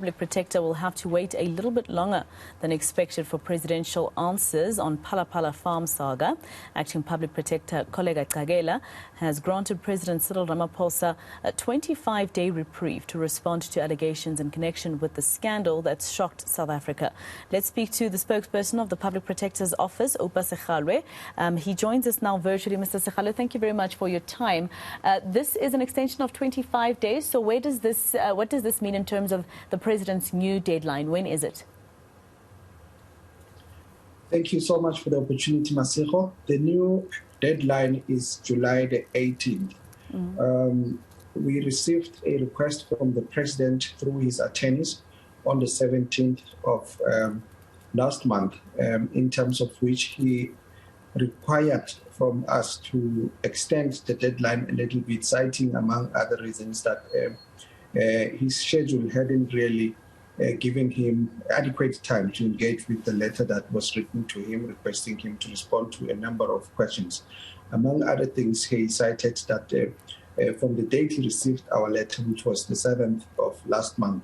Public Protector will have to wait a little bit longer than expected for presidential answers on Ramaphosa Farm saga. Acting Public Protector Kollega Kagela has granted President Cyril Ramaphosa a 25-day reprieve to respond to allegations in connection with the scandal that's shocked South Africa. Let's speak to the spokesperson of the Public Protector's office, Oupa Sekhalwe. He joins us now virtually. Mr. Sekhalwe, thank you very much for your time. This is an extension of 25 days. So what does this mean in terms of the President's new deadline? When is it? Thank you so much for the opportunity, Maseko. The new deadline is July the 18th. We received a request from the President through his attorneys on the 17th of last month, in terms of which he required from us to extend the deadline a little bit, citing, among other reasons, that his schedule hadn't really given him adequate time to engage with the letter that was written to him, requesting him to respond to a number of questions. Among other things, he cited that from the date he received our letter, which was the 7th of last month,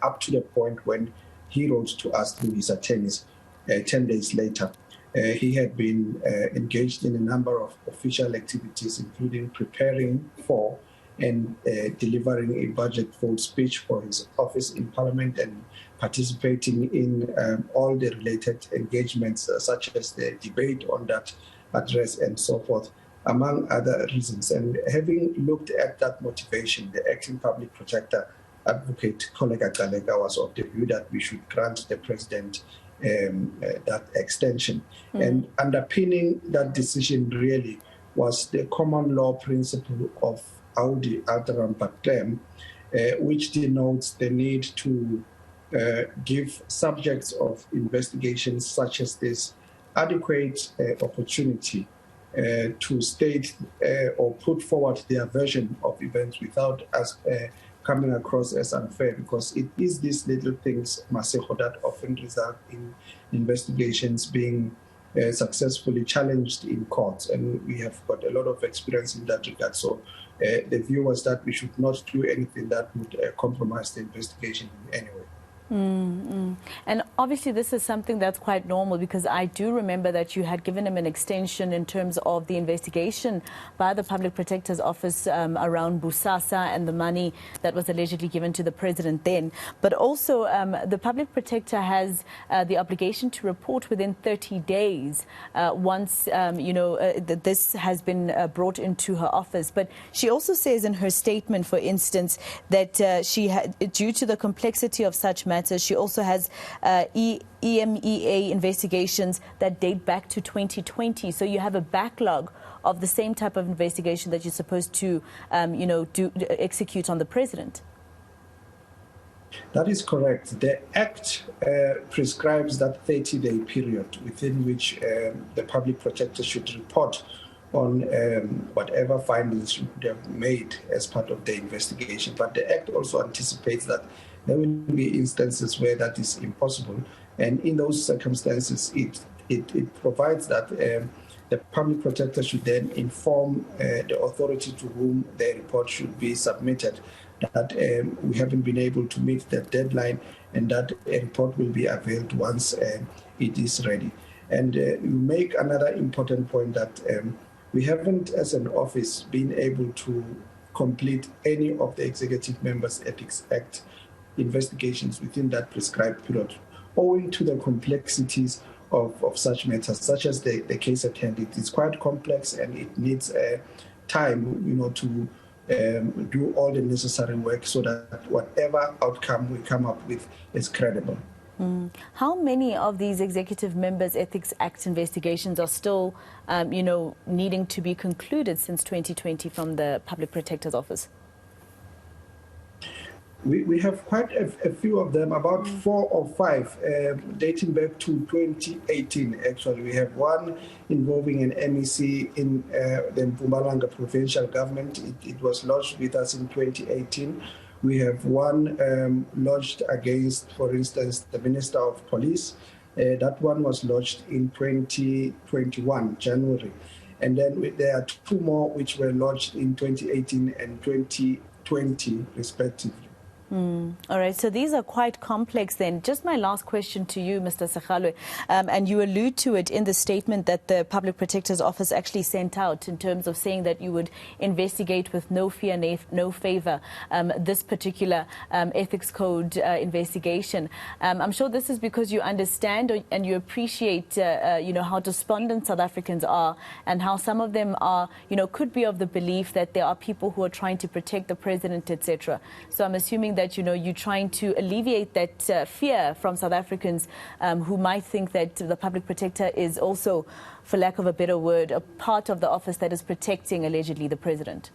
up to the point when he wrote to us through his attorneys 10 days later, he had been engaged in a number of official activities, including preparing for and delivering a budget-full speech for his office in Parliament and participating in all the related engagements, such as the debate on that address and so forth, among other reasons. And having looked at that motivation, the acting Public Protector, Advocate Kollega Kalega, was of the view that we should grant the President that extension. And underpinning that decision really was the common law principle of Audi Alteram Patrem, which denotes the need to give subjects of investigations such as this adequate opportunity to state or put forward their version of events without us coming across as unfair, because it is these little things, Maseko, that often result in investigations being successfully challenged in courts, and we have got a lot of experience in that regard. So the view was that we should not do anything that would compromise the investigation in any way. And obviously this is something that's quite normal, because I do remember that you had given him an extension in terms of the investigation by the Public Protector's Office around Busasa and the money that was allegedly given to the President then. But also the Public Protector has the obligation to report within 30 days once this has been brought into her office. But she also says in her statement, for instance, that she had, due to the complexity of such matters, she also has eNCA investigations that date back to 2020. So you have a backlog of the same type of investigation that you're supposed to, execute on the President. That is correct. The Act prescribes that 30-day period within which the Public Protector should report on whatever findings they have made as part of the investigation. But the Act also anticipates that there will be instances where that is impossible, and in those circumstances, it provides that the Public Protector should then inform the authority to whom the report should be submitted that we haven't been able to meet that deadline, and that a report will be availed once it is ready. And you make another important point that we haven't, as an office, been able to complete any of the Executive Members' Ethics Act investigations within that prescribed period, owing to the complexities of such matters, such as the case at hand. It is quite complex, and it needs time, to do all the necessary work so that whatever outcome we come up with is credible. How many of these Executive Members' Ethics Act investigations are still, needing to be concluded since 2020 from the Public Protector's Office? We have quite a few of them, about 4 or 5, dating back to 2018, actually. We have one involving an MEC in the Mpumalanga provincial government. It was lodged with us in 2018. We have one lodged against, for instance, the Minister of Police. That one was lodged in 2021, January. And then there are 2 more which were lodged in 2018 and 2020, respectively. All right, so these are quite complex then. Just my last question to you, Mr. Sekhalwe, and you allude to it in the statement that the Public Protector's Office actually sent out in terms of saying that you would investigate with no fear, no favour this particular ethics code investigation. I'm sure this is because you understand and you appreciate, how despondent South Africans are and how some of them are, could be of the belief that there are people who are trying to protect the president, etc. So I'm assuming that, you're trying to alleviate that fear from South Africans who might think that the Public Protector is also, for lack of a better word, a part of the office that is protecting, allegedly, the president.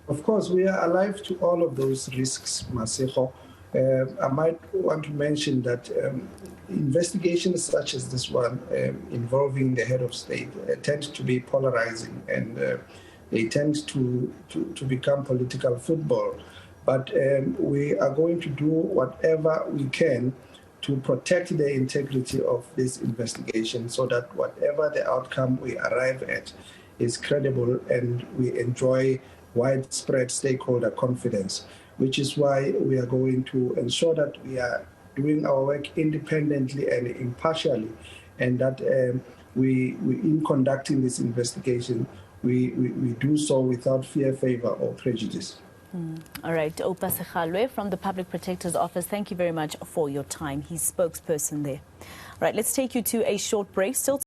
Of course, we are alive to all of those risks, Maseko. I might want to mention that investigations such as this one involving the head of state tend to be polarizing, and they tend to become political football. But we are going to do whatever we can to protect the integrity of this investigation so that whatever the outcome we arrive at is credible and we enjoy widespread stakeholder confidence, which is why we are going to ensure that we are doing our work independently and impartially, and that we in conducting this investigation, we do so without fear, favor, or prejudice. All right, Oupa Sekhalwe from the Public Protector's Office, thank you very much for your time. He's spokesperson there. All right, let's take you to a short break. Still